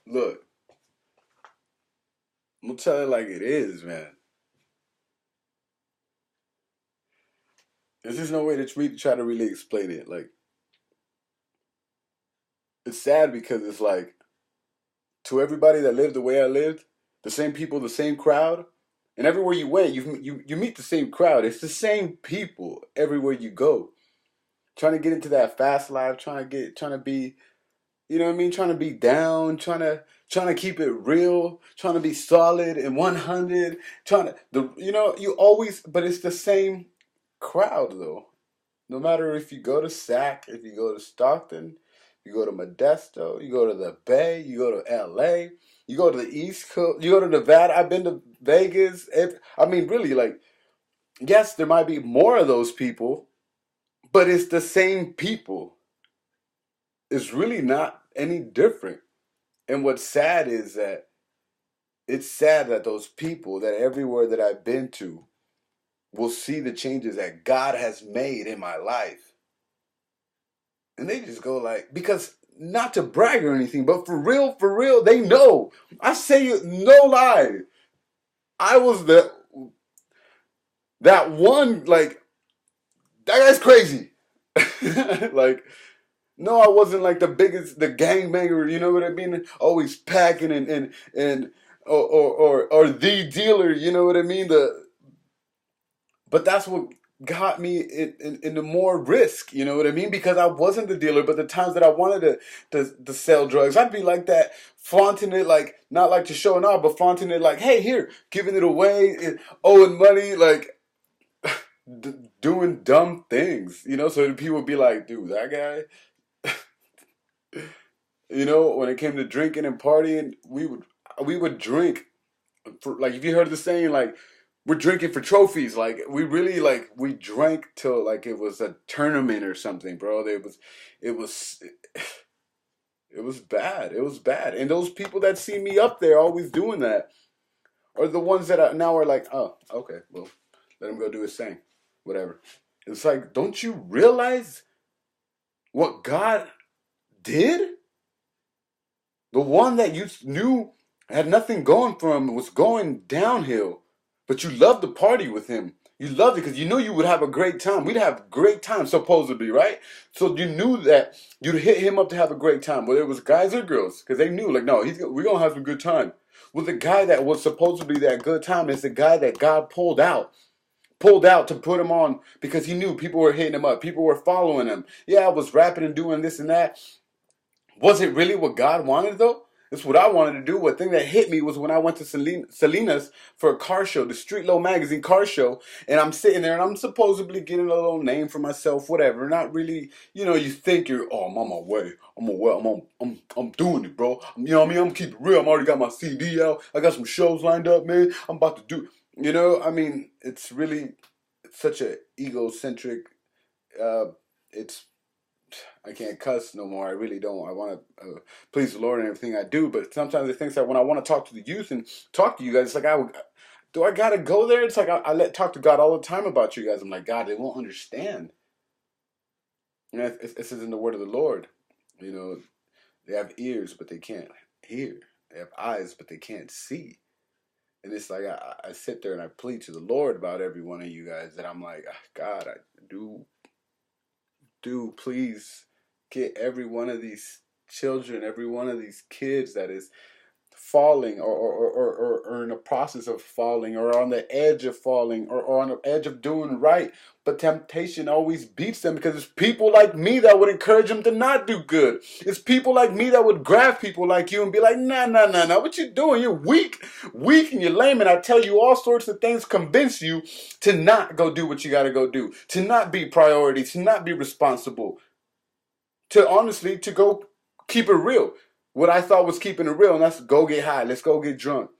Look, I'm gonna tell it like it is, man. There's just no way to try to really explain it. Like, it's sad because it's like to everybody that lived the way I lived, the same people, the same crowd, and everywhere you went, you meet the same crowd. It's the same people everywhere you go. Trying to get into that fast life, trying to be, you know what I mean, trying to be down, trying to keep it real, trying to be solid and 100, trying to you always, but it's the same crowd though. No matter if you go to Sac, if you go to Stockton, you go to Modesto, you go to the Bay, you go to LA, you go to the East Coast, you go to Nevada. I've been to Vegas. I mean, really, like, yes, there might be more of those people, but it's the same people. It's really not any different. And what's sad is that it's sad that those people that everywhere that I've been to will see the changes that God has made in my life. And they just go like, because not to brag or anything, but for real, they know. I say it, no lie. I was that one, like, that guy's crazy. Like, no, I wasn't like the gangbanger, you know what I mean? Always packing and or the dealer, you know what I mean? But that's what got me into more risk, you know what I mean? Because I wasn't the dealer, but the times that I wanted to sell drugs, I'd be like that, flaunting it, like, not like to show it off, but flaunting it like, hey, here, giving it away, owing money, like, doing dumb things, you know? So people would be like, dude, that guy, you know, when it came to drinking and partying, we would drink for, like, if you heard the saying, like, we're drinking for trophies. Like, we really, like, we drank till like it was a tournament or something, bro. It was it was bad. It was bad. And those people that see me up there always doing that are the ones that now are like, oh, okay, well, let him go do his thing, whatever. It's like, don't you realize what God did? The one that you knew had nothing going for him was going downhill. But you loved to party with him. You loved it because you knew you would have a great time. We'd have great time, supposedly, right? So you knew that you'd hit him up to have a great time, whether it was guys or girls, because they knew, like, no, we're going to have a good time. Well, the guy that was supposedly that good time is the guy that God pulled out to put him on because he knew people were hitting him up. People were following him. Yeah, I was rapping and doing this and that. Was it really what God wanted though? It's what I wanted to do. One thing that hit me was when I went to Salinas for a car show, the Street Low Magazine car show, and I'm sitting there and I'm supposedly getting a little name for myself, whatever. Not really, you think you're, oh, I'm on my way. I'm doing it, bro. You know what I mean? I'm keeping it real. I'm already got my CD out. I got some shows lined up, man. I'm about to do, I mean, it's such a egocentric, uh, it's I can't cuss no more. I really don't. I want to please the Lord in everything I do. But sometimes it thinks that when I want to talk to the youth and talk to you guys, it's like do I gotta go there? It's like I talk to God all the time about you guys. I'm like, God, they won't understand. And it says in the word of the Lord, you know, they have ears but they can't hear. They have eyes but they can't see. And it's like I sit there and I plead to the Lord about every one of you guys. That I'm like, God, I do please get every one of these children, every one of these kids that is falling or in the process of falling or on the edge of falling or on the edge of doing right. But temptation always beats them because it's people like me that would encourage them to not do good. It's people like me that would grab people like you and be like, nah, nah, nah, nah, what you doing? You're weak and you're lame. And I tell you all sorts of things, convince you to not go do what you got to go do, to not be priority, to not be responsible, to honestly, to go keep it real. What I thought was keeping it real, and that's go get high. Let's go get drunk.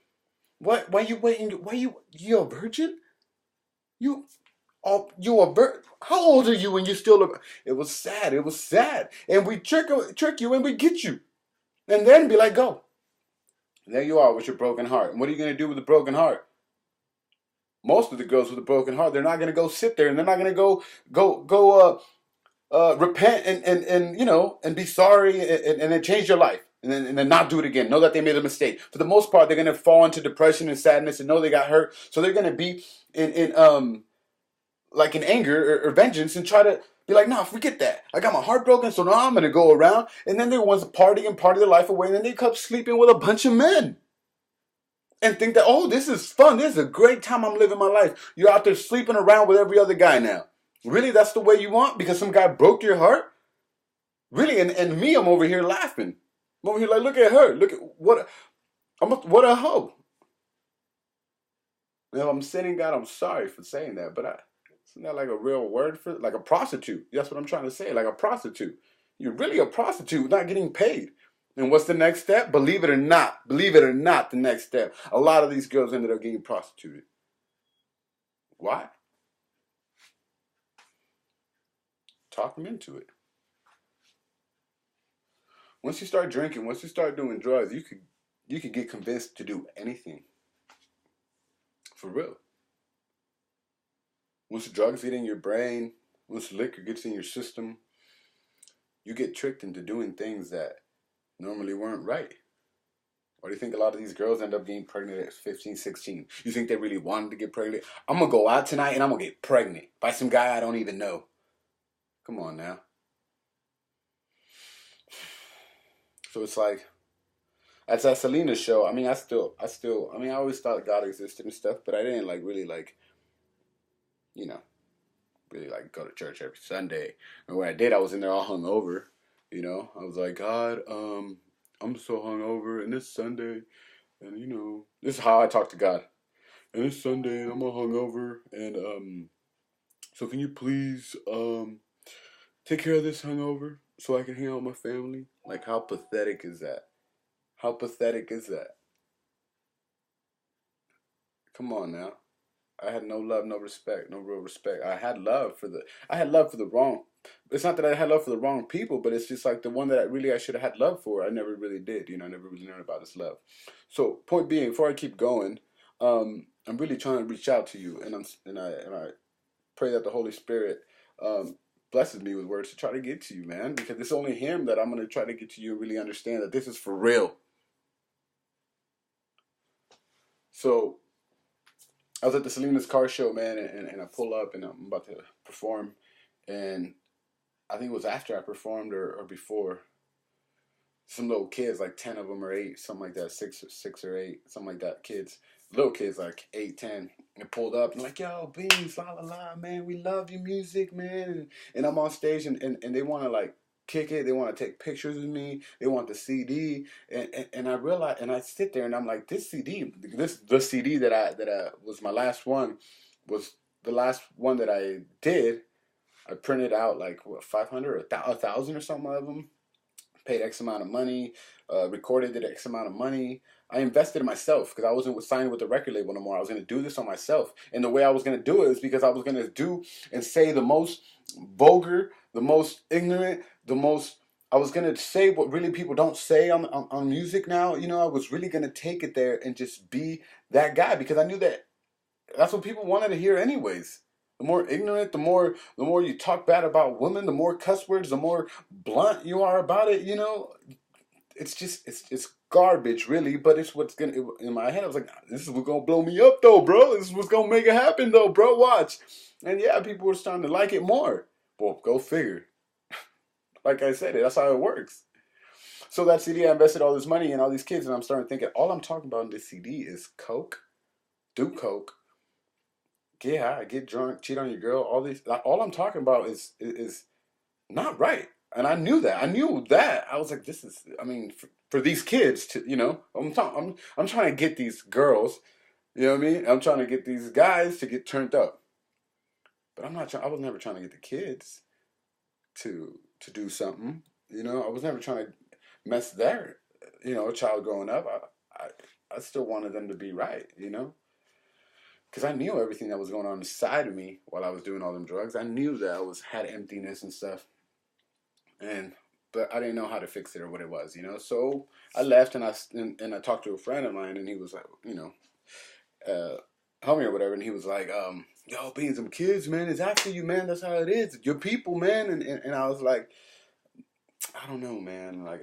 What? Why you waiting? You a virgin? You, you a virgin? How old are you when you still a? It was sad. It was sad. And we trick you, and we get you, and then be like, go. And there you are with your broken heart. And what are you gonna do with a broken heart? Most of the girls with a broken heart, they're not gonna go sit there, and they're not gonna go repent and be sorry and then change your life. and then not do it again. Know that they made a mistake. For the most part, they're gonna fall into depression and sadness and know they got hurt. So they're gonna be in like in anger or vengeance and try to be like, nah, forget that. I got my heart broken, so now I'm gonna go around. And then they want to party their life away, and then they come sleeping with a bunch of men and think that, oh, this is fun. This is a great time I'm living my life. You're out there sleeping around with every other guy now. Really, that's the way you want? Because some guy broke your heart? Really? And me, I'm over here laughing. I'm over here like, look at her. Look at what a hoe. If I'm sinning, God, I'm sorry for saying that, but isn't that like a real word for like a prostitute? That's what I'm trying to say, like a prostitute. You're really a prostitute, not getting paid. And what's the next step? Believe it or not, the next step. A lot of these girls ended up getting prostituted. Why? Talk them into it. Once you start drinking, once you start doing drugs, you could get convinced to do anything. For real. Once the drugs get in your brain, once the liquor gets in your system, you get tricked into doing things that normally weren't right. Why do you think a lot of these girls end up getting pregnant at 15, 16? You think they really wanted to get pregnant? I'm going to go out tonight and I'm going to get pregnant by some guy I don't even know. Come on now. So it's like, at that Selena show, I mean, I always thought God existed and stuff, but I didn't like really like, you know, really like go to church every Sunday. And when I did, I was in there all hungover. You know, I was like, God, I'm so hungover, and this Sunday, and this is how I talk to God. And this Sunday, I'm all hungover, and so can you please take care of this hungover so I can hang out with my family? Like, how pathetic is that? How pathetic is that? Come on now. I had no love, no respect, no real respect. I had love for the wrong. It's not that I had love for the wrong people, but it's just like the one that I should have had love for. I never really did. I never really learned about this love. So point being, before I keep going, I'm really trying to reach out to you, and I pray that the Holy Spirit blesses me with words to try to get to you, man, because it's only Him that I'm gonna try to get to you and really understand that this is for real. So I was at the Selena's car show, man, and I pull up and I'm about to perform, and I think it was after I performed or before. Some little kids, like 10 of them or 8, something like that, six or 8, something like that. Kids, little kids, like 8, 10, and pulled up and like, yo, Beans, la la la, man, we love your music, man, and I'm on stage and they want to like kick it, they want to take pictures with me, they want the CD, and I realize, and I sit there and I'm like, the CD that I was my last one, was the last one that I did. I printed out like what 500 or 1,000 or something of them. Paid X amount of money, recorded it X amount of money. I invested in myself because I wasn't signed with the record label no more. I was going to do this on myself. And the way I was going to do it is because I was going to do and say the most vulgar, the most ignorant, I was going to say what really people don't say on music now. I was really going to take it there and just be that guy because I knew that that's what people wanted to hear anyways. The more ignorant, the more you talk bad about women, the more cuss words, the more blunt you are about it. It's just it's garbage, really. But it's what's gonna in my head. I was like, this is what's gonna blow me up, though, bro. This is what's gonna make it happen, though, bro. Watch, and yeah, people were starting to like it more. Well, go figure. Like I said, that's how it works. So that CD, I invested all this money in all these kids, and I'm starting thinking, all I'm talking about in this CD is coke, do coke, get high, get drunk, cheat on your girl. All I'm talking about is not right, and I knew that. I was like, this is. I mean, for these kids to, I'm trying to get these girls. You know what I mean? I'm trying to get these guys to get turned up, but I'm not. I was never trying to get the kids to do something. I was never trying to mess their child growing up. I still wanted them to be right. Because I knew everything that was going on inside of me while I was doing all them drugs. I knew that I had emptiness and stuff, but I didn't know how to fix it or what it was, So I left and I talked to a friend of mine, and he was like, help me or whatever, and he was like, yo, being some kids, man, it's after you, man. That's how it is. Your people, man, and I was like, I don't know, man. Like,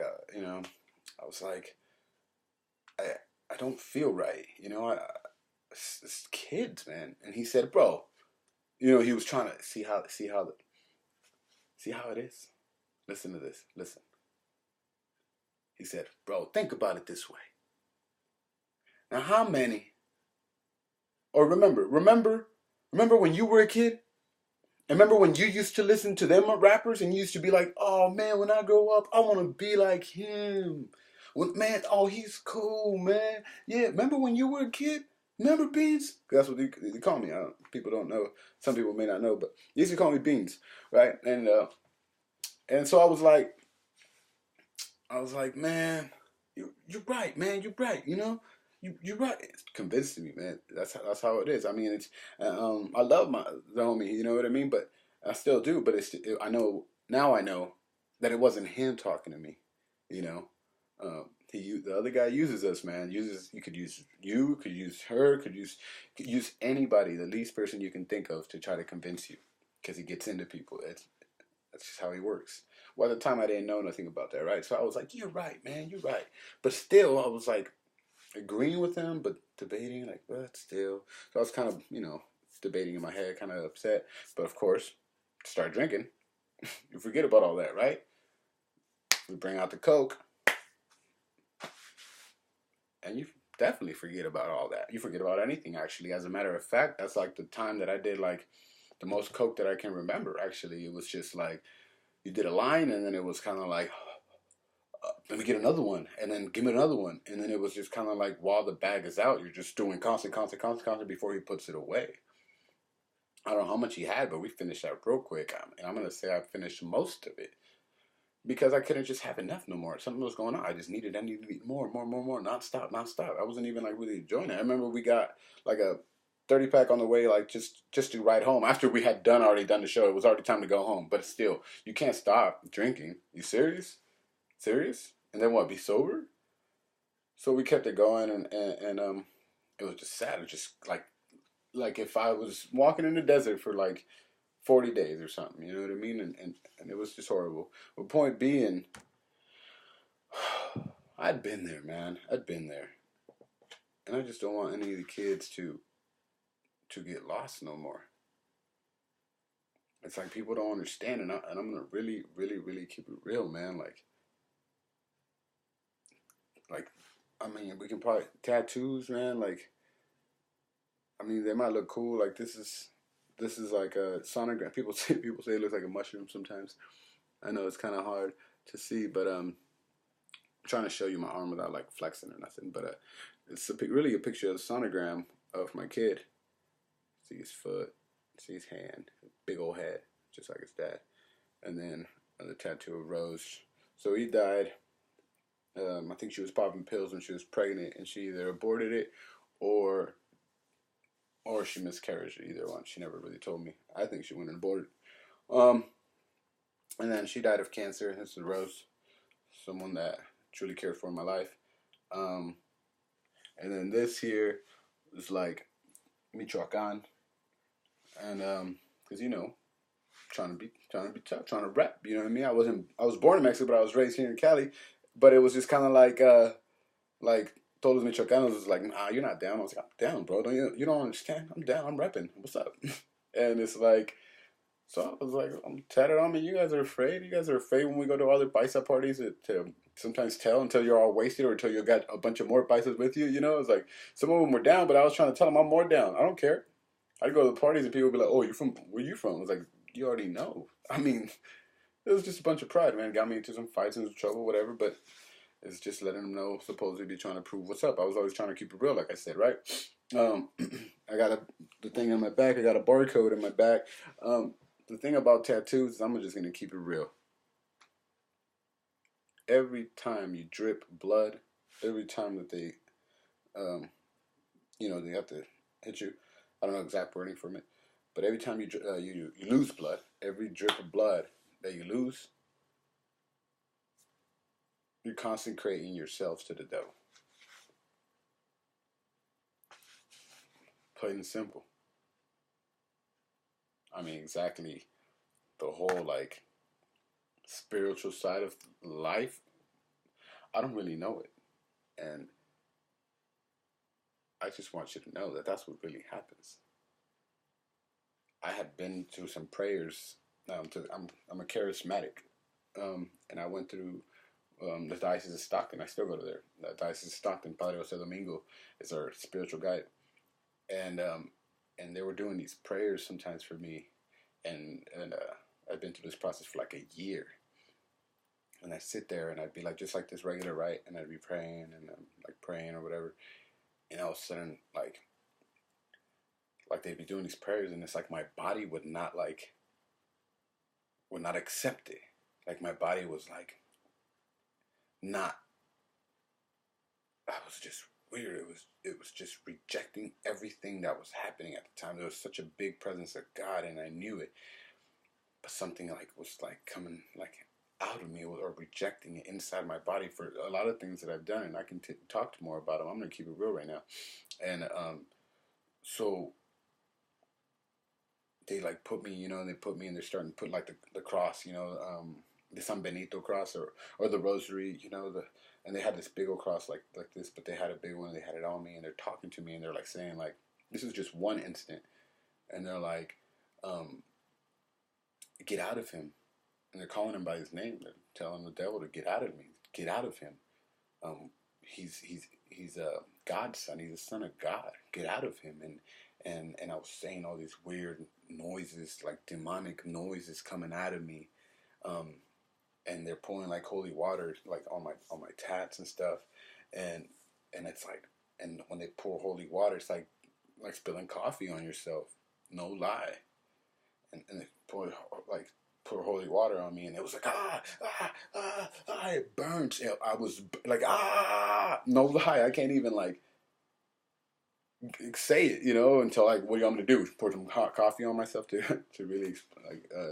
I was like, I I don't feel right. You know, it's kids, man. And he said, bro, you know, he was trying to see how it is. Listen to this. Listen. He said, bro, think about it this way. Now, how many? Or remember when you were a kid? And remember when you used to listen to them rappers and you used to be like, oh man, when I grow up, I want to be like him. Well, man, oh, he's cool, man. Yeah, remember when you were a kid? Remember Beans? That's what they call me. People don't know. Some people may not know, but they used to call me Beans, right? And so I was like, man, you're right, man. You're right. You know, you're right. It's convincing me, man. That's how it is. I mean, it's I love the homie. You know what I mean? But I still do. But I know now. I know that it wasn't him talking to me. You know, the other guy uses us, man. Uses you could use her, could use anybody, the least person you can think of to try to convince you, because he gets into people. That's just how he works. Well, at the time, I didn't know nothing about that, right? So I was like, "You're right, man. You're right." But still, I was like agreeing with him, but debating, like, but still. So I was kind of, debating in my head, kind of upset. But of course, start drinking. You forget about all that, right? We bring out the Coke, and you definitely forget about all that. You forget about anything, actually. As a matter of fact, that's like the time that I did like the most Coke that I can remember. Actually, it was just like you did a line, and then it was kind of like, let me get another one, and then give me another one, and then it was just kind of like while the bag is out, you're just doing constant before he puts it away. I don't know how much he had, but we finished that real quick, and I'm gonna say I finished most of it because I couldn't just have enough no more. Something was going on. I needed to eat more, nonstop. I wasn't even like really enjoying it. I remember we got like a 30 pack on the way, like just to ride home after we had already done the show. It was already time to go home, but still, you can't stop drinking. You serious? Serious? And then what? Be sober? So we kept it going, and it was just sad. It was just like if I was walking in the desert for like 40 days or something. You know what I mean? And it was just horrible. But point being, I'd been there, man. I'd been there, and I just don't want any of the kids to get lost no more. It's like people don't understand, and I'm gonna really keep it real, man. Like, I mean, we can probably tattoos, man. Like, I mean, they might look cool. Like this is like a sonogram. People say it looks like a mushroom sometimes. I know it's kind of hard to see, but I'm trying to show you my arm without like flexing or nothing. But it's really a picture of the sonogram of my kid. See his foot, see his hand, big old head, just like his dad, and then the tattoo of Rose. So he died. I think she was popping pills when she was pregnant, and she either aborted it or she miscarried. Either one. She never really told me. I think she went and aborted. Um, and then she died of cancer. This is Rose, someone that truly cared for in my life. Um, and then this here is like Michoacan, and because trying to be tough, trying to rap. You know what I mean? I was born in Mexico, but I was raised here in Cali. But it was just kind of like todos Michoacanos was like, nah, you're not down. I was like, I'm down, bro. You don't understand? I'm down. I'm repping. What's up? And it's like, so I was like, I'm tatted on me. You guys are afraid. You guys are afraid when we go to other bicep parties to sometimes tell until you're all wasted or until you got a bunch of more biceps with you. You know, it's like some of them were down, but I was trying to tell them I'm more down. I don't care. I'd go to the parties and people would be like, oh, where you from? I was like, you already know. I mean, it was just a bunch of pride, man. Got me into some fights and trouble, whatever, but it's just letting them know, supposedly be trying to prove what's up. I was always trying to keep it real, like I said, right? Um, I got the thing on my back. I got a barcode in my back. The thing about tattoos is I'm just going to keep it real. Every time you drip blood, every time that um, they have to hit you. I don't know exact wording from it, but every time you lose blood, every drip of blood that you lose, you're consecrating yourselves to the devil. Plain and simple. I mean, exactly the whole like spiritual side of life. I don't really know it, and I just want you to know that that's what really happens. I had been through some prayers. I'm a charismatic, and I went through the Diocese of Stockton. I still go to there. The Diocese of Stockton, Padre Jose Domingo is our spiritual guide, and and they were doing these prayers sometimes for me, and I've been through this process for like a year, and I sit there and I'd be like just like this regular rite, and I'd be praying and like praying or whatever, and all of a sudden like they'd be doing these prayers, and it's like my body would not accept it. Like my body was like not. I was just weird. It was just rejecting everything that was happening at the time. There was such a big presence of God, and I knew it, but something like was like coming like out of me or rejecting it inside my body for a lot of things that I've done, and I can talk to more about them. I'm gonna keep it real right now, and so they like put me, they put me and they're starting to put like the cross, the San Benito cross or the rosary, and they had this big old cross like this, but they had a big one. They had it on me, and they're talking to me, and they're like saying like, this is just one instant, and they're like, get out of him, and they're calling him by his name. They're telling the devil to get out of me, get out of him. He's a God's son. He's a son of God. Get out of him. And I was saying all these weird noises, like demonic noises coming out of me, and they're pouring like holy water like on my tats and stuff, and it's like, and when they pour holy water, it's like spilling coffee on yourself, no lie, and they pour holy water on me, and it was like it burns. I was like no lie, I can't even like say it, until like, what do you want me to do? Pour some hot coffee on myself to to really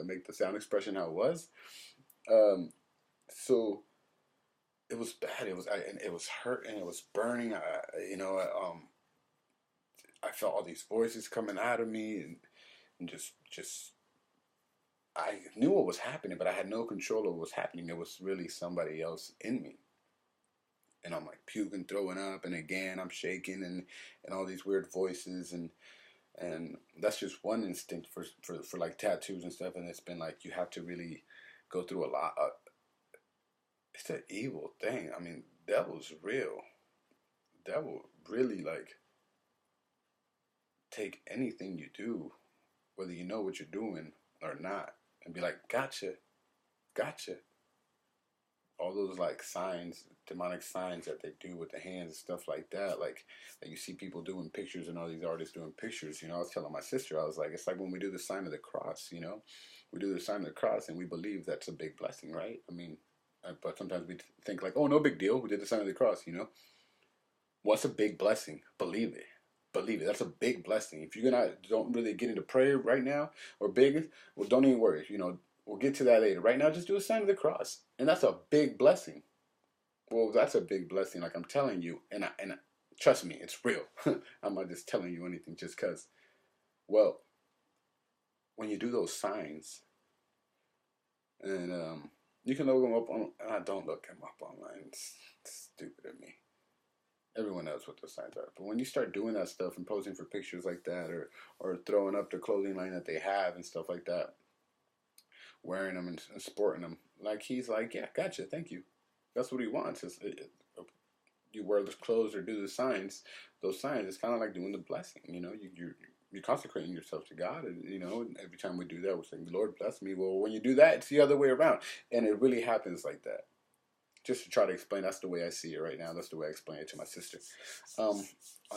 make the sound expression how it was. So it was bad. And it was hurt and it was burning. I felt all these voices coming out of me, and just I knew what was happening, but I had no control of what was happening. It was really somebody else in me. And I'm like puking, throwing up, and again I'm shaking, and all these weird voices, and that's just one instinct for like tattoos and stuff. And it's been like, you have to really go through a lot. It's an evil thing. I mean, devil's real. Devil really like take anything you do, whether you know what you're doing or not, and be like, gotcha, gotcha. All those like signs, demonic signs that they do with the hands and stuff like that, like that you see people doing pictures, and all these artists doing pictures. I was telling my sister, I was like, it's like when we do the sign of the cross. We do the sign of the cross, and we believe that's a big blessing, right? I mean, but sometimes we think like, oh, no big deal, we did the sign of the cross. What's a big blessing? Believe it. Believe it. That's a big blessing. If you're gonna don't really get into prayer right now or big, well, don't even worry. We'll get to that later. Right now, just do a sign of the cross, and that's a big blessing. Well, that's a big blessing, like I'm telling you, and trust me, it's real. I'm not just telling you anything just cause. Well, when you do those signs, and you can look them up on. Don't look them up online. It's stupid of me. Everyone knows what those signs are. But when you start doing that stuff and posing for pictures like that, or throwing up the clothing line that they have and stuff like that, wearing them and sporting them, like he's like, yeah, gotcha, thank you. That's what he wants. You wear those clothes or do the signs. Those signs, it's kind of like doing the blessing. You're consecrating yourself to God, and every time we do that, we're saying, Lord bless me. Well, when you do that, it's the other way around, and it really happens like that. Just to try to explain, that's the way I see it right now. That's the way I explain it to my sister. On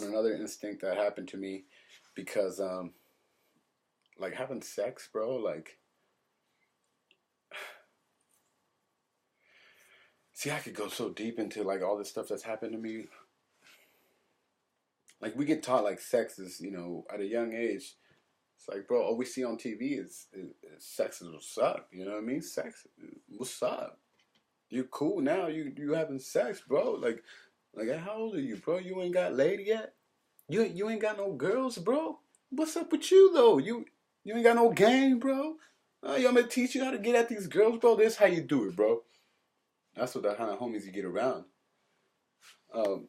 another instinct that happened to me, because like having sex, bro, like, see, I could go so deep into like all this stuff that's happened to me. Like we get taught like sex is, at a young age. It's like, bro, all we see on TV is sex is what's up. You know what I mean? Sex, what's up? You cool now? You having sex, bro? Like how old are you, bro? You ain't got laid yet? You ain't got no girls, bro? What's up with you though? You ain't got no game, bro? You want me to teach you how to get at these girls, bro? This is how you do it, bro. That's what the kind of homies you get around. Um,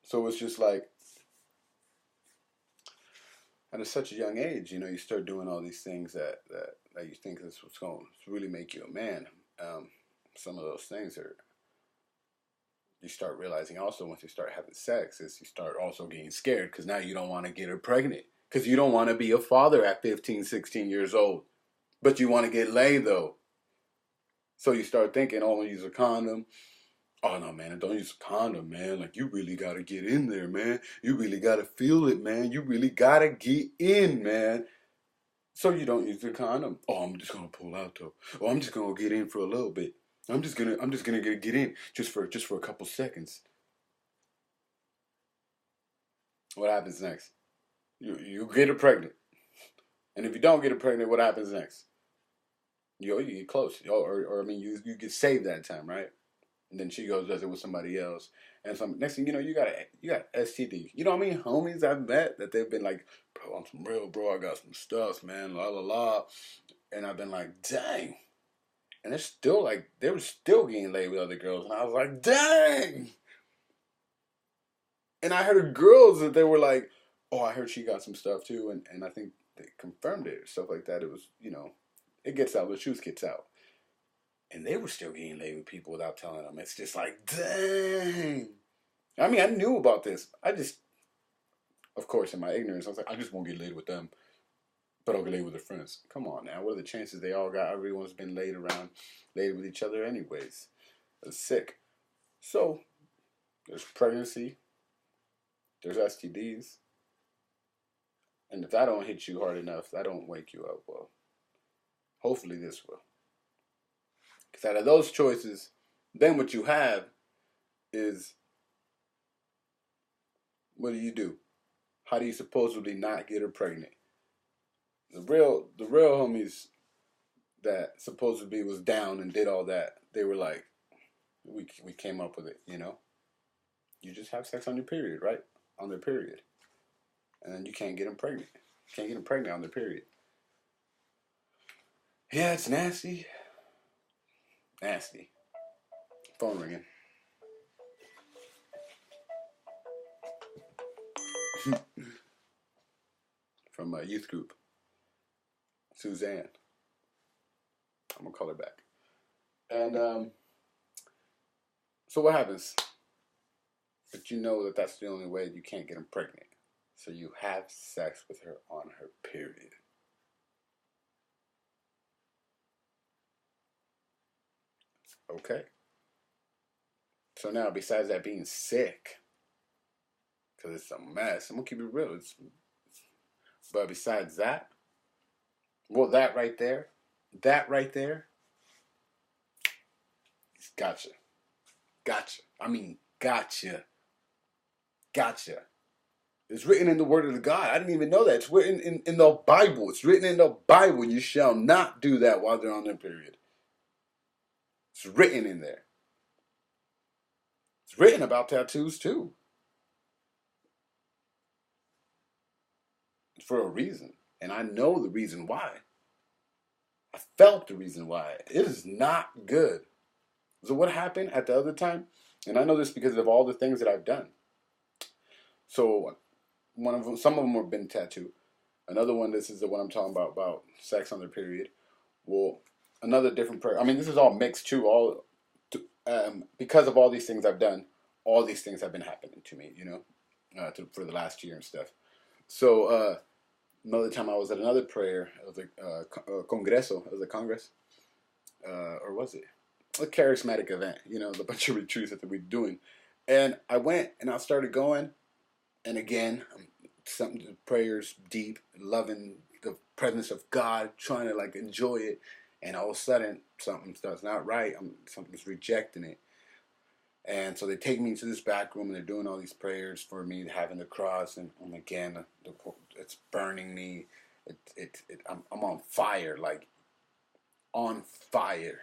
so it's just like at such a young age, you know, you start doing all these things that you think is what's going to really make you a man. Um, some of those things are you start realizing also once you start having sex is you start also getting scared because now you don't want to get her pregnant because you don't want to be a father at 15, 16 years old, but you want to get laid though. So you start thinking, oh, I'm gonna use a condom. Oh no, man, don't use a condom, man. Like you really gotta get in there, man. You really gotta feel it, man. You really gotta get in, man. So you don't use the condom. Oh, I'm just gonna pull out though. Oh, I'm just gonna get in for a little bit. I'm just gonna get in just for a couple seconds. What happens next? You get her pregnant, and if you don't get her pregnant, what happens next? You get close, or I mean, you get saved that time, right? And then she goes does it with somebody else, and some next thing you know, you got STD. You know what I mean? Homies I've met that they've been like, bro, I'm some real bro. I got some stuff, man. La la la, and I've been like, dang. And they're still like they were still getting laid with other girls, and I was like, dang. And I heard of girls that they were like, oh, I heard she got some stuff too, and I think they confirmed it or stuff like that. It was, it gets out, the truth gets out. And they were still getting laid with people without telling them. It's just like, dang. I mean, I knew about this. I just, of course, in my ignorance, I was like, I just won't get laid with them, but I'll get laid with their friends. Come on now. What are the chances they all got, everyone's been laid around, laid with each other anyways? It's sick. So, there's pregnancy, there's STDs, and if that don't hit you hard enough, that don't wake you up, well, hopefully this will. Because out of those choices, then what you have is, what do? How do you supposedly not get her pregnant? The real homies that supposedly was down and did all that, they were like, we came up with it, you know? You just have sex on your period, right? On their period. And then you can't get them pregnant. You can't get them pregnant on their period. Yeah, it's nasty. Nasty. Phone ringing. From a youth group. Suzanne. I'm going to call her back. And so what happens? But you know that that's the only way you can't get them pregnant. So you have sex with her on her period. Okay. So now, besides that being sick, because it's a mess, I'm gonna keep it real. But besides that, well, that right there, it's gotcha. I mean, gotcha. It's written in the Word of the God. I didn't even know that. It's written in the Bible. It's written in the Bible. You shall not do that while they're on their period. It's written in there. It's written about tattoos too. For a reason. And I know the reason why. I felt the reason why. It is not good. So what happened at the other time? And I know this because of all the things that I've done. So one of them, some of them have been tattooed. Another one, this is the one I'm talking about sex on their period. Well, another different prayer. I mean, this is all mixed too. Because of all these things I've done, all these things have been happening to me. For the last year and stuff. So another time I was at another prayer. It was a congreso. It was a congress, or was it a charismatic event? The bunch of retreats that we were doing, and I went and I started going, and again, something prayers deep, loving the presence of God, trying to like enjoy it, and all of a sudden something starts not right. Something's rejecting it. And so they take me into this back room and they're doing all these prayers for me, having the cross, and again, it's burning me. I'm on fire, like on fire.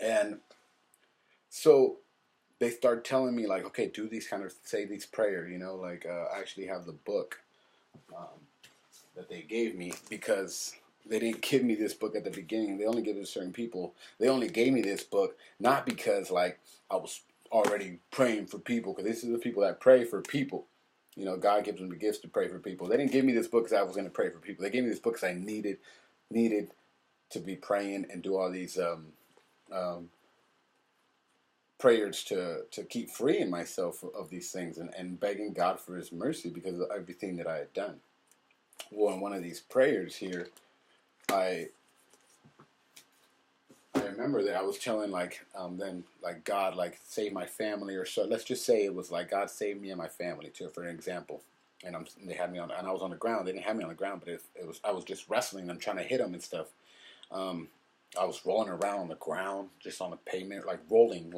And so they start telling me like, okay, do these kind of say these prayers, like I actually have the book um, that they gave me because they didn't give me this book at the beginning. They only give it to certain people. They only gave me this book not because like I was already praying for people, because this is the people that pray for people. You know, God gives them the gifts to pray for people. They didn't give me this book because I was going to pray for people. They gave me this book because I needed to be praying and do all these um, prayers to keep freeing myself of these things, and begging God for His mercy because of everything that I had done. Well, in one of these prayers here, I I remember that I was telling then like God like save my family, or so. Let's just say it was like God save me and my family too, for an example. And they had me on, and I was on the ground. They didn't have me on the ground, but it was I was just wrestling them, trying to hit them and stuff. Um, I was rolling around on the ground, just on the pavement, like rolling,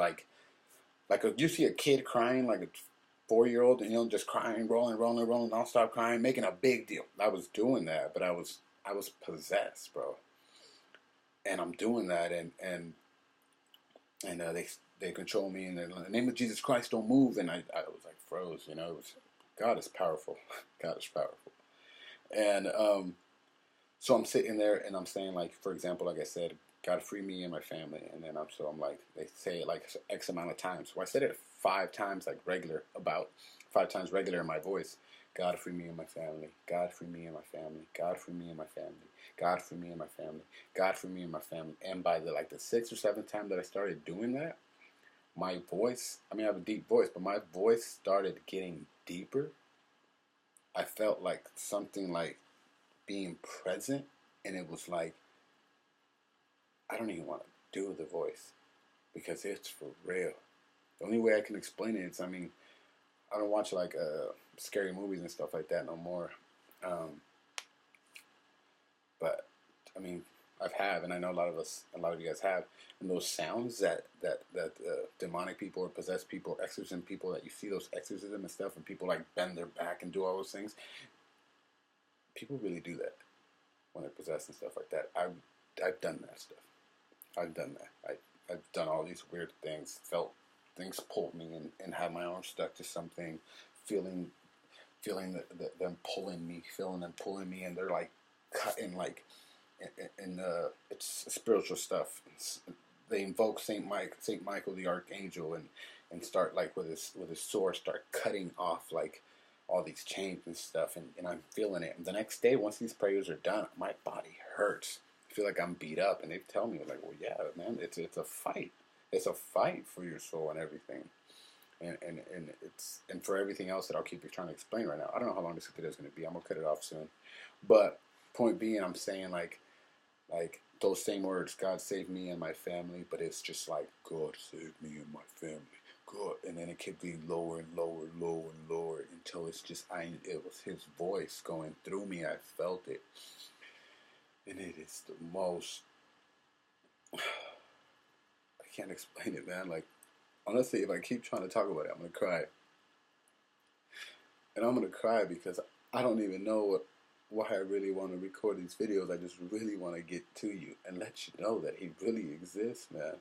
you see a kid crying, like a 4-year-old, and just crying, rolling, nonstop crying, making a big deal. I was doing that, but I was possessed, bro. And I'm doing that, and they control me, and in the name of Jesus Christ, don't move. And I was like froze, It was, God is powerful. God is powerful. And so I'm sitting there and I'm saying, like, for example, like I said, God free me and my family. And then I'm like, they say it like X amount of times. So I said it 5 times, like regular, about 5 times regular in my voice. God free me and my family. God free me and my family. God free me and my family. God free me and my family. God free me and my family. And by the 6th or 7th time that I started doing that, my voice, I mean, I have a deep voice, but my voice started getting deeper. I felt like something like being present, and it was like, I don't even want to do the voice because it's for real. The only way I can explain it is, I mean, I don't watch scary movies and stuff like that no more. Um, but I mean, and I know a lot of you guys have, and those sounds that demonic people or possessed people, or exorcism people, that you see those exorcism and stuff, and people like bend their back and do all those things. People really do that when they're possessed and stuff like that. I've done that stuff. I've done that. I've done all these weird things, felt things pull me, and had my arm stuck to something, feeling them pulling me, feeling them pulling me, and they're like cutting it's spiritual stuff. They invoke Saint Michael the Archangel, and start like with his sword, start cutting off like all these chains and stuff, and I'm feeling it. And the next day, once these prayers are done, my body hurts. I feel like I'm beat up, and they tell me like, well, yeah, man, it's a fight. It's a fight for your soul and everything, and for everything else that I'll keep trying to explain right now. I don't know how long this video is going to be. I'm gonna cut it off soon, but point being, I'm saying like those same words, God save me and my family, but it's just like, God save me and my family, God, and then it kept getting lower and lower and lower and lower until it's just it was His voice going through me. I felt it, and it is the most. I can't explain it, man. Like, honestly, if I keep trying to talk about it, I'm gonna cry, and I'm gonna cry because I don't even know why I really want to record these videos. I just really want to get to you and let you know that He really exists, man.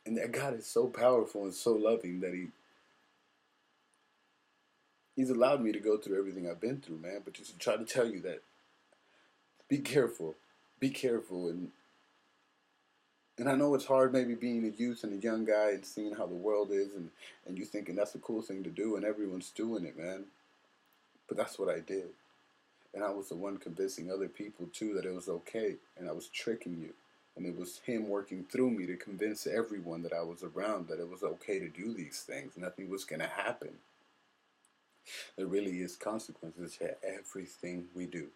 And that God is so powerful and so loving that He's allowed me to go through everything I've been through, man. But just to try to tell you that, be careful. Be careful. And I know it's hard maybe being a youth and a young guy and seeing how the world is, and you thinking that's the cool thing to do and everyone's doing it, man. But that's what I did. And I was the one convincing other people too that it was okay, and I was tricking you. And it was Him working through me to convince everyone that I was around that it was okay to do these things. Nothing was going to happen. There really is consequences to everything we do.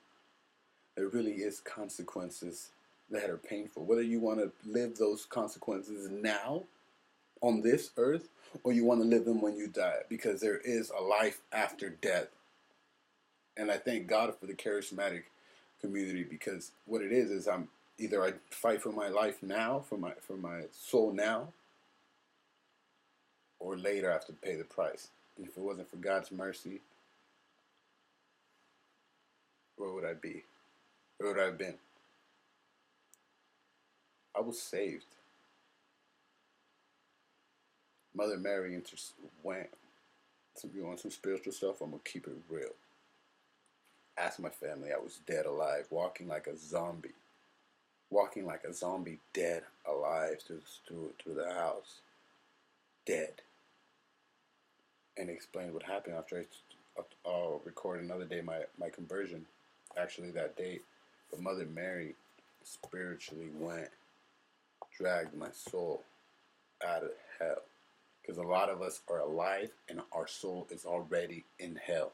There really is consequences that are painful. Whether you want to live those consequences now on this earth, or you want to live them when you die, because there is a life after death. And I thank God for the charismatic community, because what it is either I fight for my life now, for my soul now, or later I have to pay the price. And if it wasn't for God's mercy, where would I be? Where would I have been? I was saved. Mother Mary went. If you want some spiritual stuff, I'm gonna keep it real. Ask my family. I was dead alive, walking like a zombie, dead alive through the house. dead. And he explained what happened after I'll record another day my conversion. Actually, that day, but Mother Mary spiritually dragged my soul out of hell. Because a lot of us are alive and our soul is already in hell.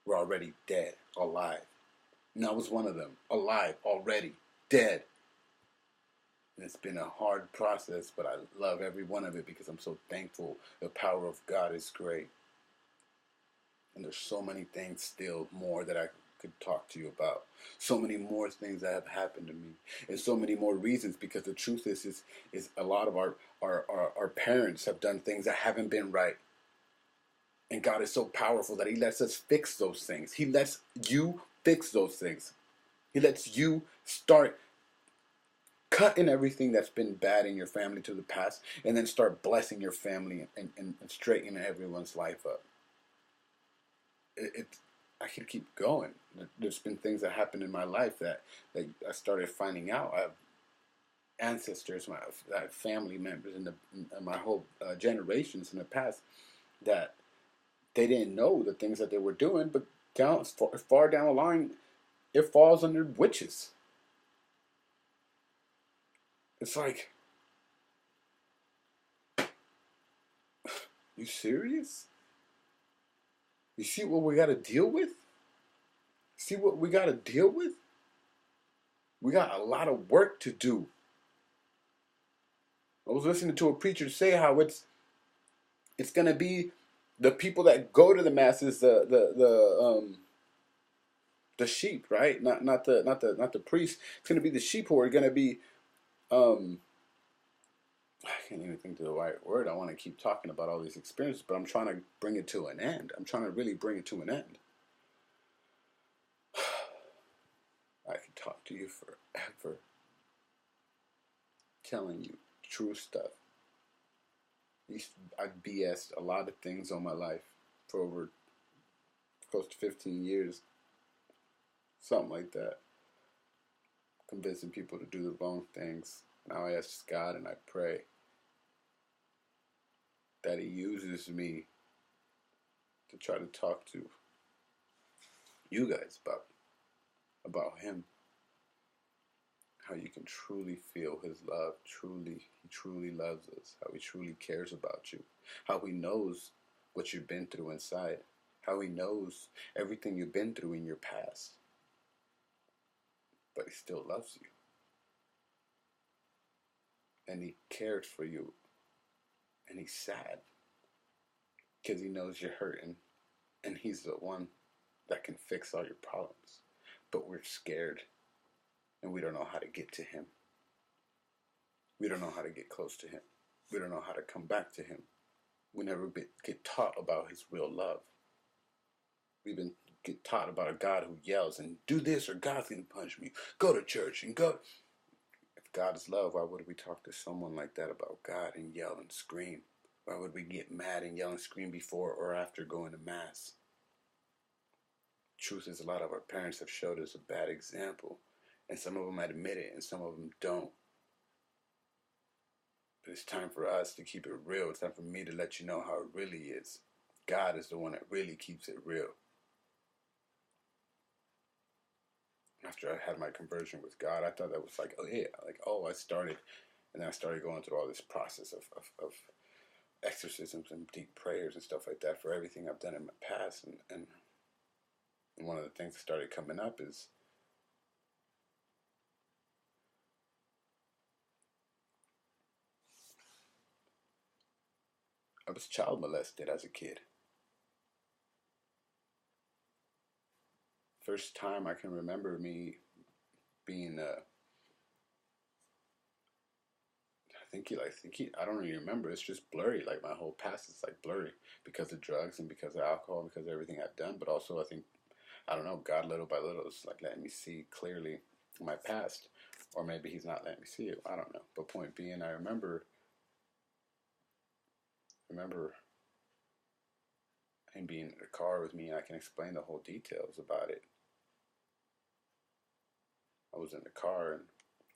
We're already dead, alive. And I was one of them, alive, already, dead. And it's been a hard process, but I love every one of it because I'm so thankful. The power of God is great. And there's so many things still more that I could talk to you about. So many more things that have happened to me. And so many more reasons, because the truth is a lot of our parents have done things that haven't been right. And God is so powerful that he lets us fix those things. He lets you fix those things. He lets you start cutting everything that's been bad in your family to the past, and then start blessing your family and straightening everyone's life up. I could keep going. There's been things that happened in my life that I started finding out. I have ancestors, I have family members in my whole generations in the past that they didn't know the things that they were doing, but far down the line, it falls under witches. It's like, you serious? You see what we got to deal with? See what we got to deal with? We got a lot of work to do. I was listening to a preacher say how it's gonna be the people that go to the masses, the sheep, right? Not the priests. It's gonna be the sheep who are gonna be I can't even think of the right word. I want to keep talking about all these experiences, but I'm trying to bring it to an end. I'm trying to really bring it to an end. I could talk to you forever, telling you true stuff. I've BS'd a lot of things on my life for over close to 15 years. Something like that. Convincing people to do the wrong things. Now I ask God and I pray that he uses me to try to talk to you guys about him. How you can truly feel his love. He truly loves us. How he truly cares about you. How he knows what you've been through inside. How he knows everything you've been through in your past. But he still loves you. And he cares for you. And he's sad. Because he knows you're hurting. And he's the one that can fix all your problems. But we're scared. And we don't know how to get to him. We don't know how to get close to him. We don't know how to come back to him. We never get taught about his real love. We've been get taught about a God who yells and do this or God's going to punish me. Go to church and go. If God is love, why would we talk to someone like that about God and yell and scream? Why would we get mad and yell and scream before or after going to mass? Truth is, a lot of our parents have showed us a bad example. And some of them admit it and some of them don't. But it's time for us to keep it real. It's time for me to let you know how it really is. God is the one that really keeps it real. After I had my conversion with God, I thought that was like, oh yeah, I started, and then I started going through all this process of exorcisms and deep prayers and stuff like that for everything I've done in my past, and one of the things that started coming up is I was child molested as a kid. First time I can remember me being I don't really remember. It's just blurry. Like my whole past is like blurry because of drugs and because of alcohol, because of everything I've done. But also, I don't know, God little by little is like letting me see clearly my past, or maybe He's not letting me see it. I don't know. But point being, I remember him being in the car with me, and I can explain the whole details about it. I was in the car, and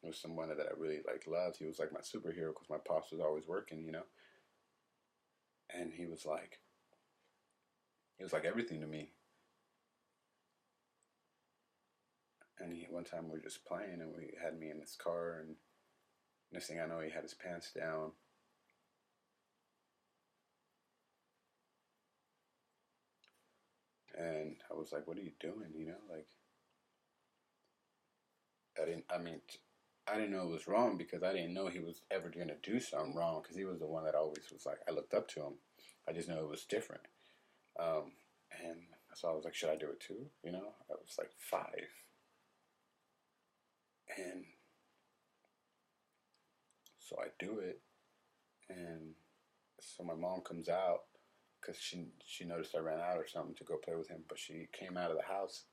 it was someone that I really loved. He was like my superhero because my pops was always working, And he was like everything to me. And one time we were just playing, and we had me in his car, and next thing I know, he had his pants down. And I was like, "What are you doing?" You know, like I didn't. I mean, I didn't know it was wrong because I didn't know he was ever going to do something wrong because he was the one that always was like I looked up to him. I just know it was different. Um, and so I was like, should I do it too? You know, I was like 5, and so I do it, and so my mom comes out because she noticed I ran out or something to go play with him, but she came out of the house,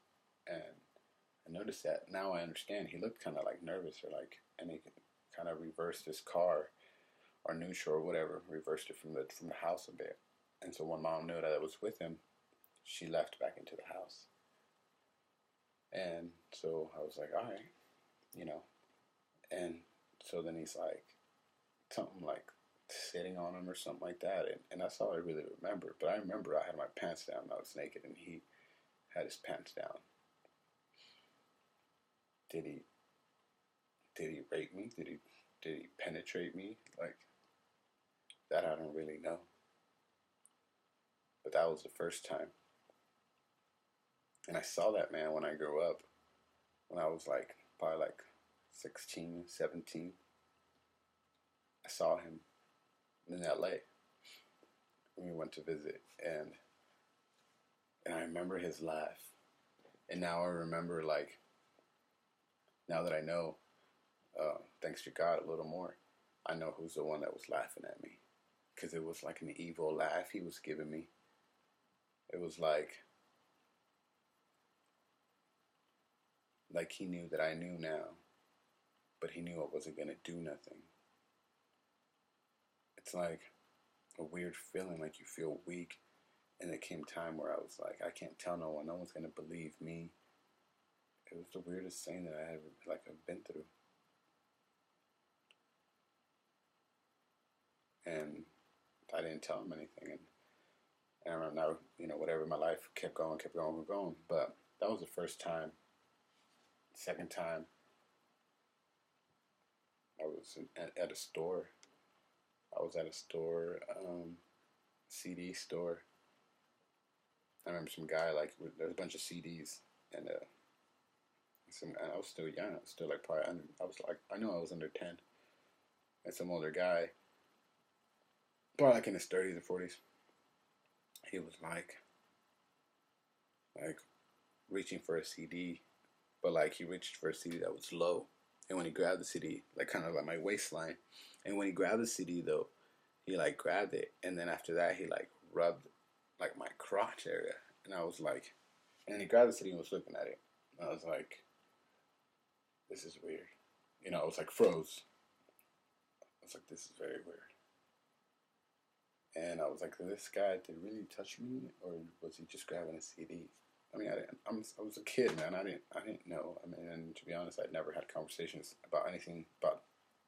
and I noticed that. Now I understand. He looked kind of like nervous or like, and he kind of reversed his car or neutral or whatever, reversed it from the house a bit. And so when mom knew that I was with him, she left back into the house. And so I was like, all right, you know. And so then he's like, something like sitting on him or something like that. And that's all I really remember. But I remember I had my pants down, I was naked, and he had his pants down. Did he did he rape me? Did he penetrate me? Like that I don't really know. But that was the first time. And I saw that man when I grew up. When I was like probably like 16, 17. I saw him in LA. We went to visit, and I remember his laugh. And now I remember, like, now that I know, thanks to God a little more, I know who's the one that was laughing at me. Because it was like an evil laugh he was giving me. It was like he knew that I knew now, but he knew I wasn't going to do nothing. It's like a weird feeling, like you feel weak. And it came time where I was like, I can't tell no one. No one's going to believe me. It was the weirdest thing that I ever, like, I've been through. And I didn't tell him anything. And I remember now, you know, whatever, my life kept going, kept going, kept going. But that was the first time. Second time, I was at a store. I was at a store, CD store. I remember some guy, like, there's a bunch of CDs. And and I was still young. I was still, like, probably under, I was like, I knew I was under 10. And some older guy, probably like in his 30s or 40s, he was like reaching for a CD, but like he reached for a CD that was low. And when he grabbed the CD, like kind of like my waistline, and when he grabbed the CD though, he like grabbed it, and then after that he like rubbed like my crotch area, and I was like, and he grabbed the CD and was looking at it, and I was like, this is weird, you know, I was like froze. I was like, this is very weird. And I was like, this guy did really touch me, or was he just grabbing a CD? I mean, I was a kid, man. I didn't know. I mean, and to be honest, I'd never had conversations about anything, about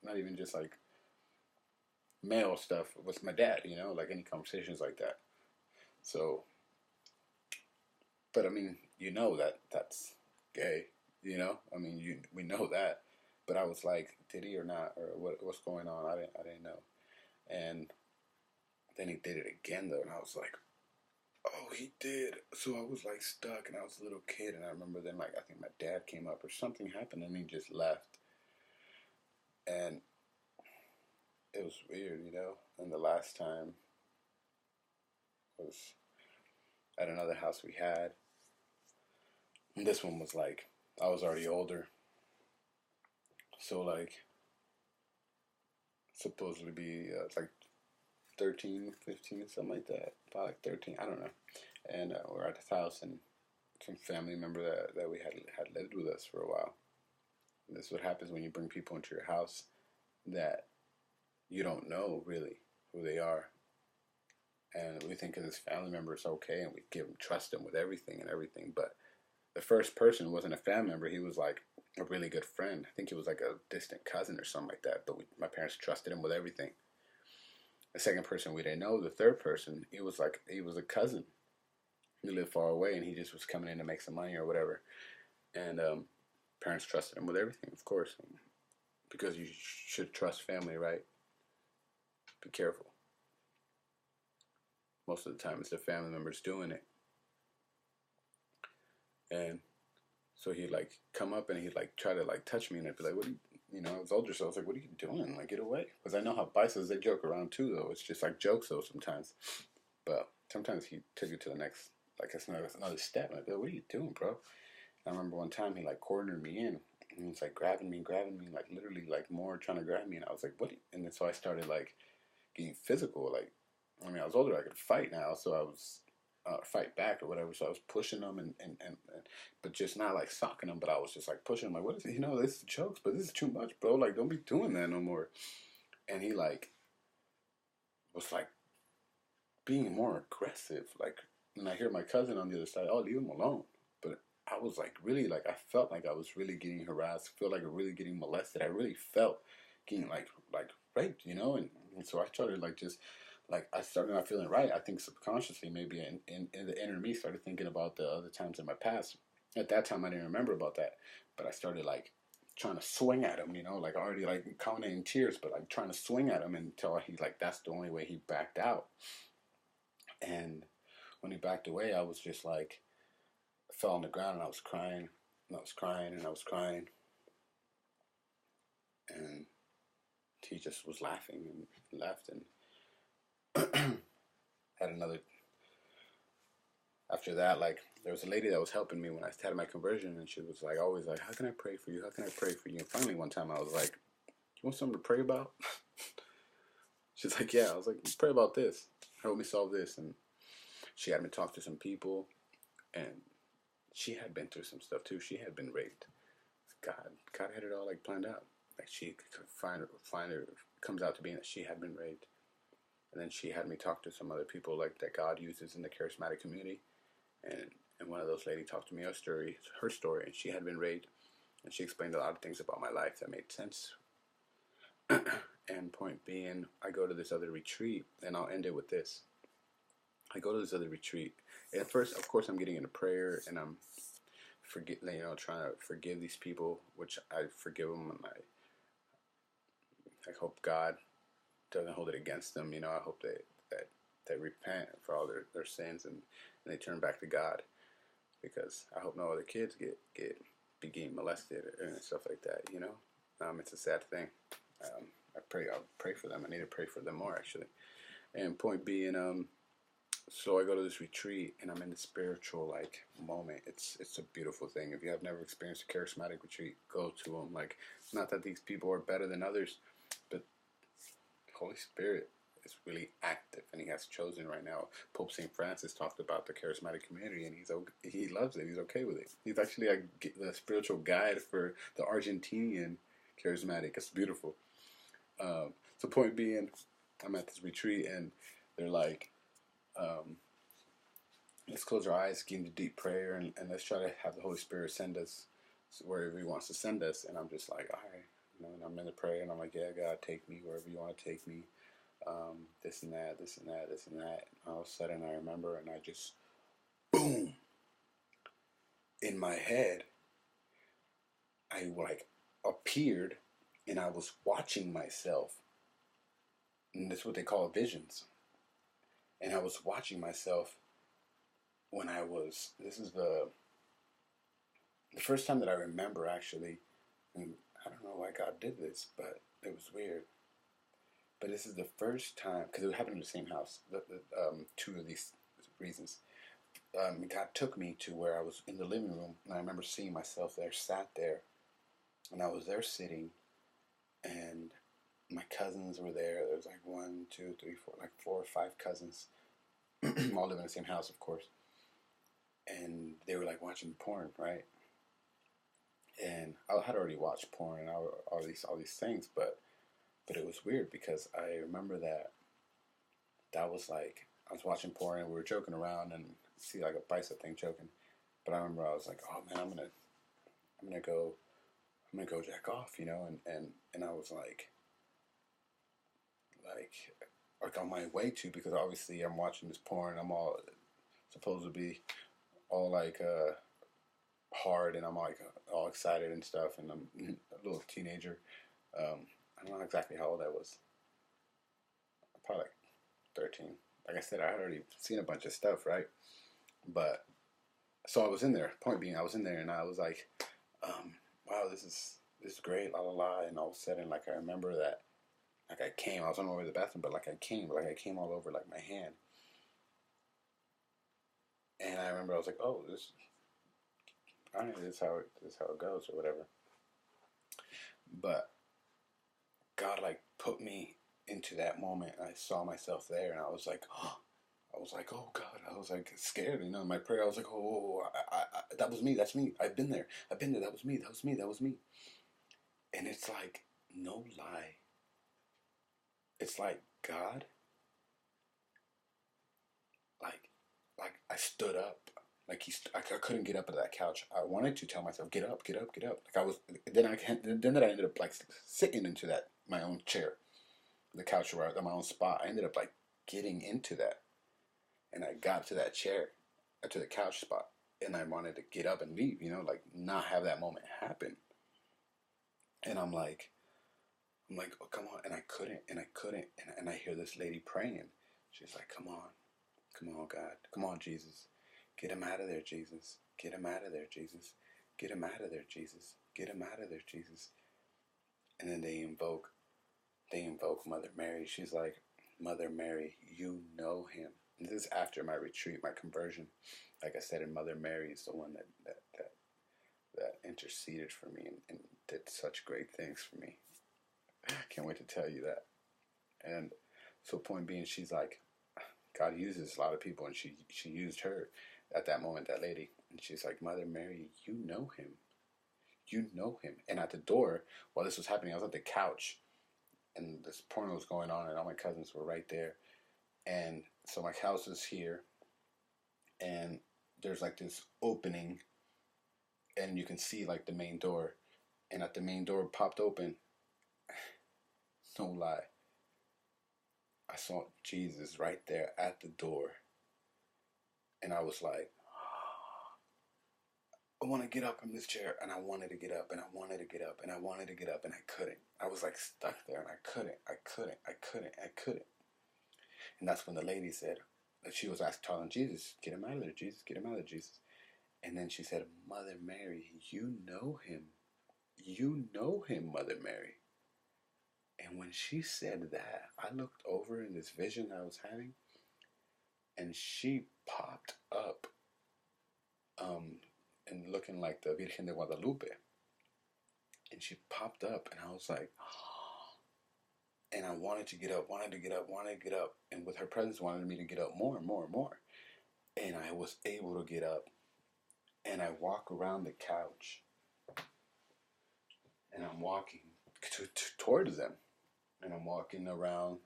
not even just like male stuff with my dad, you know, like any conversations like that. So, but I mean, you know that that's gay, you know. I mean, we know that. But I was like, did he or not, or what's going on? I didn't know. And then he did it again though, and I was like, oh, he did. So I was like stuck, and I was a little kid, and I remember then like I think my dad came up or something happened, and he just left, and it was weird, you know. And the last time was at another house we had, and this one was like I was already older, so like supposedly be like 13, 15, something like that, probably like 13, I don't know. And we're at this house, and some family member that we had lived with us for a while. And this is what happens when you bring people into your house that you don't know really who they are, and we think of this family member is okay, and we trust them with everything and everything. But the first person wasn't a family member; he was like a really good friend. I think he was like a distant cousin or something like that. But my parents trusted him with everything, The second person we didn't know. The third person, he was a cousin. He lived far away, and he just was coming in to make some money or whatever. And parents trusted him with everything, of course, because you should trust family, right? Be careful. Most of the time, it's the family members doing it. And so he'd like come up and he'd like try to like touch me, and I'd be like, "What are you?" You know, I was older, so I was like, "What are you doing? Like, get away!" Because I know how bicycles, they joke around too, though. It's just like jokes though sometimes. But sometimes he took it to the next, like it's another step. And I'd be like, "What are you doing, bro?" And I remember one time he like cornered me in, and he was like grabbing me, like literally like more trying to grab me, and I was like, "What?" And then so I started like getting physical. Like, I mean, I was older, I could fight now, so I was fight back or whatever. So I was pushing them and but just not like socking them, but I was just like pushing them. Like, what is it? You know, this is jokes, but this is too much, bro. Like, don't be doing that no more. And he like was like being more aggressive. Like, and I hear my cousin on the other side, "Oh, leave him alone." But I was like really like I felt like I was really getting harassed. Feel like I really getting molested. I really felt getting like raped, you know. And so I started like just like I started not feeling right. I think subconsciously maybe in the inner me started thinking about the other times in my past. At that time I didn't remember about that, but I started like trying to swing at him, you know, like already like counting in tears, but like trying to swing at him until he like that's the only way he backed out. And when he backed away, I was just like fell on the ground and I was crying and I was crying and I was crying, and he just was laughing and left and had another. After that, like there was a lady that was helping me when I had my conversion, and she was like always like, "How can I pray for you? How can I pray for you?" And finally, one time I was like, "You want something to pray about?" She's like, "Yeah." I was like, "Pray about this. Help me solve this." And she had me talk to some people, and she had been through some stuff too. She had been raped. God had it all like planned out. Like she could find her comes out to be that she had been raped, and then she had me talk to some other people like that God uses in the charismatic community, and one of those ladies talked to me her story, and she had been raped, and she explained a lot of things about my life that made sense. And point being, I go to this other retreat, and I'll end it with this. I go to this other retreat, and at first, of course, I'm getting into prayer, and I'm trying to forgive these people, which I forgive them, and I hope God doesn't hold it against them. You know, I hope they repent for all their sins and they turn back to God, because I hope no other kids be getting molested and stuff like that. You know, it's a sad thing. I'll pray for them. I need to pray for them more actually. And point being, so I go to this retreat and I'm in the spiritual like moment. It's a beautiful thing. If you have never experienced a charismatic retreat, go to them. Like, not that these people are better than others, but Holy Spirit is really active, and He has chosen right now. Pope Saint Francis talked about the charismatic community, and he loves it. He's okay with it. He's actually like the spiritual guide for the Argentinian charismatic. It's beautiful. So point being, I'm at this retreat, and they're like, let's close our eyes, get into deep prayer, and let's try to have the Holy Spirit send us wherever He wants to send us. And I'm just like, all right. You know, and I'm in the prayer, and I'm like, yeah, God, take me wherever you want to take me. This and that, this and that, this and that. And all of a sudden, I remember, and I just, boom, in my head, I like appeared, and I was watching myself, and that's what they call visions. And I was watching myself when I was. This is the first time that I remember actually. And I don't know why God did this, but it was weird. But this is the first time, because it happened in the same house. Two of these reasons. God took me to where I was in the living room, and I remember seeing myself there, sat there, and I was there sitting, and my cousins were there. There was like 1, 2, 3, 4, like 4 or 5 cousins, all live in the same house, of course, and they were like watching porn, right? And I had already watched porn and all these things, but it was weird because I remember that was like I was watching porn and we were joking around and see like a bicep thing choking, but I remember I was like, oh man, I'm gonna go jack off, you know, and I was like like on my way to, because obviously I'm watching this porn. I'm all supposed to be all like hard, and I'm like all excited and stuff, and I'm a little teenager. I don't know exactly how old I was. Probably like 13. Like I said, I had already seen a bunch of stuff, right? But so I was in there. Point being, I was in there, and I was like, "Wow, this is great, la la la." And all of a sudden, like I remember that, like I came. I was on my way to the bathroom, but like I came all over like my hand, and I remember I was like, "Oh, I don't know, this is how it goes, or whatever." But God like put me into that moment. And I saw myself there, and I was like, "Oh." I was like, oh God, I was like scared, you know. In my prayer, I was like, oh, that was me, that's me. I've been there, that was me, that was me, that was me. And it's like, no lie, it's like God, like, I stood up, like I couldn't get up out of that couch. I wanted to tell myself, get up, get up, get up. Like I was, then I ended up like sitting into that my own chair, the couch where my own spot. I ended up like getting into that, and I got to that chair, to the couch spot, and I wanted to get up and leave, you know, like not have that moment happen. And I'm like, oh, come on, and I couldn't, and I hear this lady praying. She's like, come on, God, come on, Jesus, get him out of there, Jesus, get him out of there, Jesus, get him out of there, Jesus, get him out of there, Jesus. And then they invoke Mother Mary. She's like, Mother Mary, you know him. And this is after my retreat, my conversion. Like I said, and Mother Mary is the one that interceded for me and did such great things for me. I can't wait to tell you that. And so, point being, she's like, God uses a lot of people, and she used her at that moment, that lady. And she's like, Mother Mary, you know him. You know him. And at the door, while this was happening, I was at the couch, and this porno was going on, and all my cousins were right there. And so my house is here, and there's like this opening, and you can see like the main door. And at the main door popped open, no lie, I saw Jesus right there at the door. And I was like, I want to get up from this chair. And I wanted to get up, and I wanted to get up, and I wanted to get up, and I couldn't. I was like stuck there, and I couldn't. And that's when the lady said, that she was telling Jesus, get him out of there, Jesus, get him out of there, Jesus. And then she said, Mother Mary, you know him. You know him, Mother Mary. And when she said that, I looked over in this vision I was having, and she popped up, and looking like the Virgen de Guadalupe. And she popped up, and I was like, and I wanted to get up, and with her presence wanted me to get up more and more and more. And I was able to get up, and I walk around the couch, and I'm walking towards them, and I'm walking around,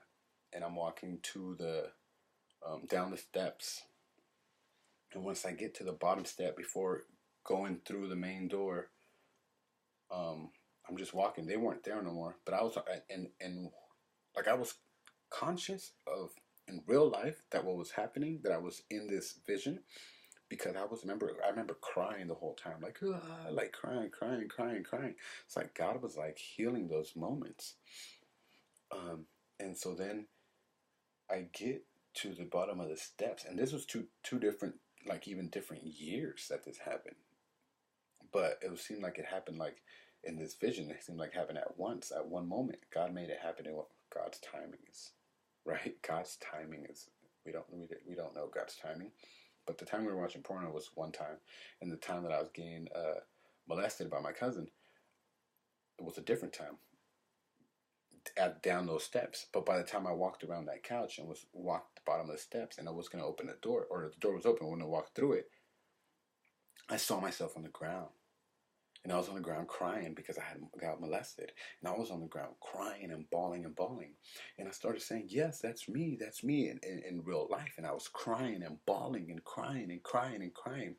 and I'm walking to the down the steps. And once I get to the bottom step, before going through the main door, I'm just walking. They weren't there no more, but I was, and like I was conscious of in real life that what was happening, that I was in this vision, because I remember crying the whole time, like like crying. It's like God was like healing those moments. And so then I get to the bottom of the steps, and this was two different, like even different years that this happened, but it seemed like it happened like in this vision. It seemed like it happened at once, at one moment. God made it happen in what God's timing is, right? God's timing is, we don't know God's timing, but the time we were watching porno was one time, and the time that I was getting molested by my cousin, it was a different time. Down those steps, but by the time I walked around that couch and walked the bottom of the steps, and I was going to open the door, or the door was open, when I walked through it, I saw myself on the ground. And I was on the ground crying because I had got molested. And I was on the ground crying and bawling and bawling. And I started saying, yes, that's me in real life. And I was crying and bawling and crying and crying and crying.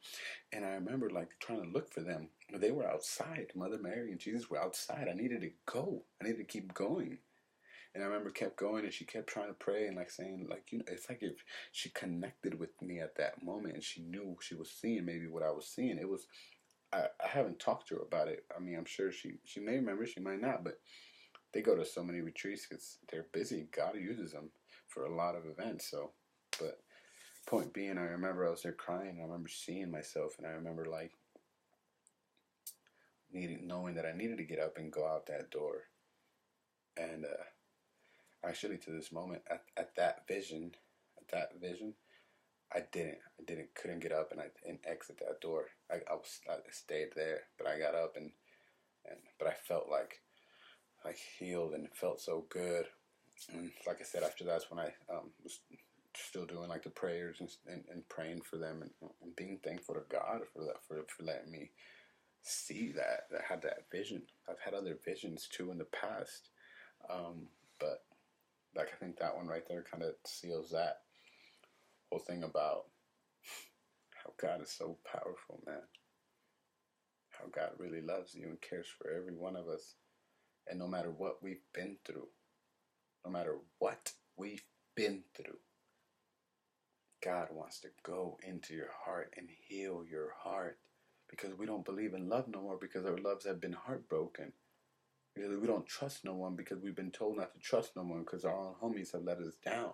And I remember like trying to look for them. They were outside. Mother Mary and Jesus were outside. I needed to go. I needed to keep going. And I remember kept going, and she kept trying to pray and like saying, like, it's like if she connected with me at that moment, and she knew she was seeing maybe what I was seeing. It was, I haven't talked to her about it. I mean, I'm sure she may remember, she might not, but they go to so many retreats because they're busy. God uses them for a lot of events. So, but point being, I remember I was there crying, and I remember seeing myself, and I remember like knowing that I needed to get up and go out that door. And actually, to this moment, at that vision, couldn't get up and exit that door. I stayed there, but I got up but I felt like healed, and it felt so good. And like I said, after that's when I was still doing like the prayers and praying for them, and being thankful to God for that, for letting me see that. I had that vision. I've had other visions too in the past, but like I think that one right there kind of seals that whole thing about how God is so powerful, man. How God really loves you and cares for every one of us. And no matter what we've been through, no matter what we've been through, God wants to go into your heart and heal your heart. Because we don't believe in love no more, because our loves have been heartbroken. Because we don't trust no one, because we've been told not to trust no one, because our own homies have let us down.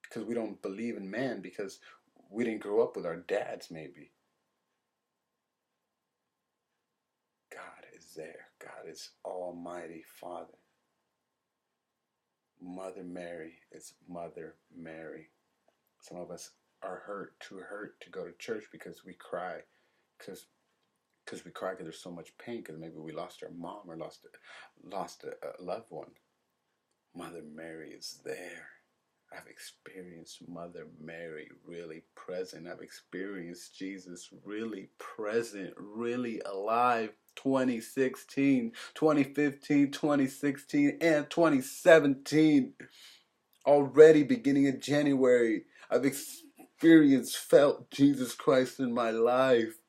Because we don't believe in man, because we didn't grow up with our dads, maybe. God is there. God is Almighty Father. Mother Mary is Mother Mary. Some of us are too hurt to go to church because we cry, because we cry because there's so much pain, because maybe we lost our mom or lost a loved one. Mother Mary is there. I've experienced Mother Mary really present. I've experienced Jesus really present, really alive. 2016, 2015, 2016, and 2017. Already beginning of January, I've felt Jesus Christ in my life.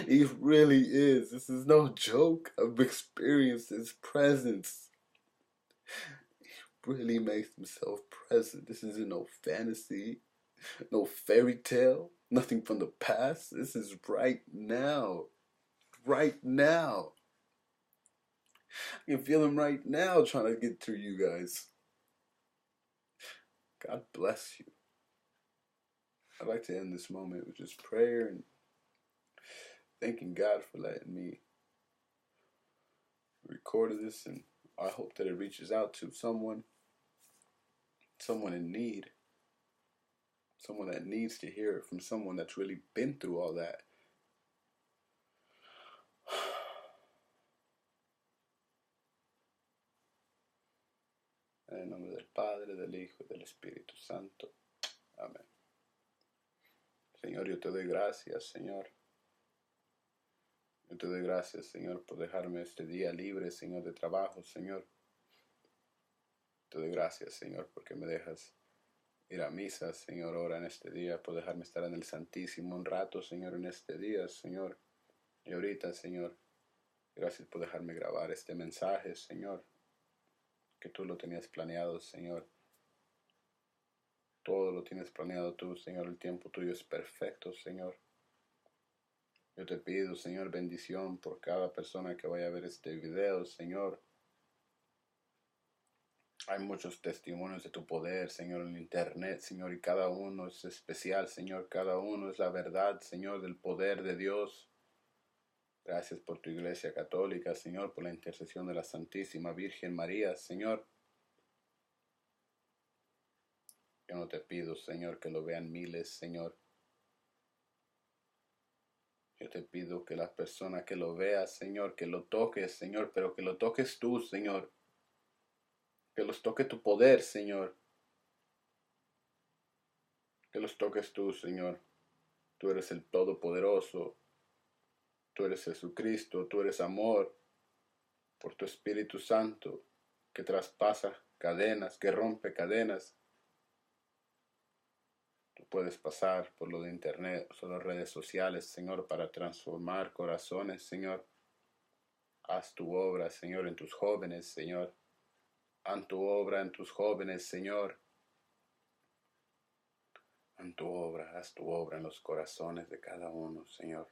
He really is. This is no joke. I've experienced His presence. He really makes Himself present. This isn't no fantasy, no fairy tale, nothing from the past. This is right now. Right now. I can feel Him right now trying to get through you guys. God bless you. I'd like to end this moment with just prayer and thanking God for letting me record this, and I hope that it reaches out to someone in need, someone that needs to hear it from someone that's really been through all that. En el nombre del Padre, del Hijo y del Espíritu Santo. Amén. Señor, yo te doy gracias, Señor. Yo te doy gracias, Señor, por dejarme este día libre, Señor, de trabajo, Señor. Te doy gracias, Señor, porque me dejas ir a misa, Señor, ahora en este día, por dejarme estar en el Santísimo un rato, Señor, en este día, Señor. Y ahorita, Señor, gracias por dejarme grabar este mensaje, Señor, que tú lo tenías planeado, Señor. Todo lo tienes planeado tú, Señor. El tiempo tuyo es perfecto, Señor. Yo te pido, Señor, bendición por cada persona que vaya a ver este video, Señor. Hay muchos testimonios de tu poder, Señor, en internet, Señor, y cada uno es especial, Señor. Cada uno es la verdad, Señor, del poder de Dios. Gracias por tu Iglesia Católica, Señor, por la intercesión de la Santísima Virgen María, Señor. Yo no te pido, Señor, que lo vean miles, Señor. Yo te pido que las personas que lo vean, Señor, que lo toques, Señor, pero que lo toques tú, Señor. Que los toque tu poder, Señor. Que los toques tú, Señor. Tú eres el Todopoderoso. Tú eres Jesucristo. Tú eres amor. Por tu Espíritu Santo, que traspasa cadenas, que rompe cadenas. Tú puedes pasar por lo de internet, por las redes sociales, Señor, para transformar corazones, Señor. Haz tu obra, Señor, en tus jóvenes, Señor. Haz tu obra en tus jóvenes, Señor. Haz tu obra en los corazones de cada uno, Señor.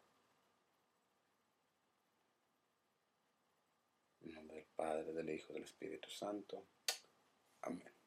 En nombre del Padre, del Hijo, del Espíritu Santo. Amén.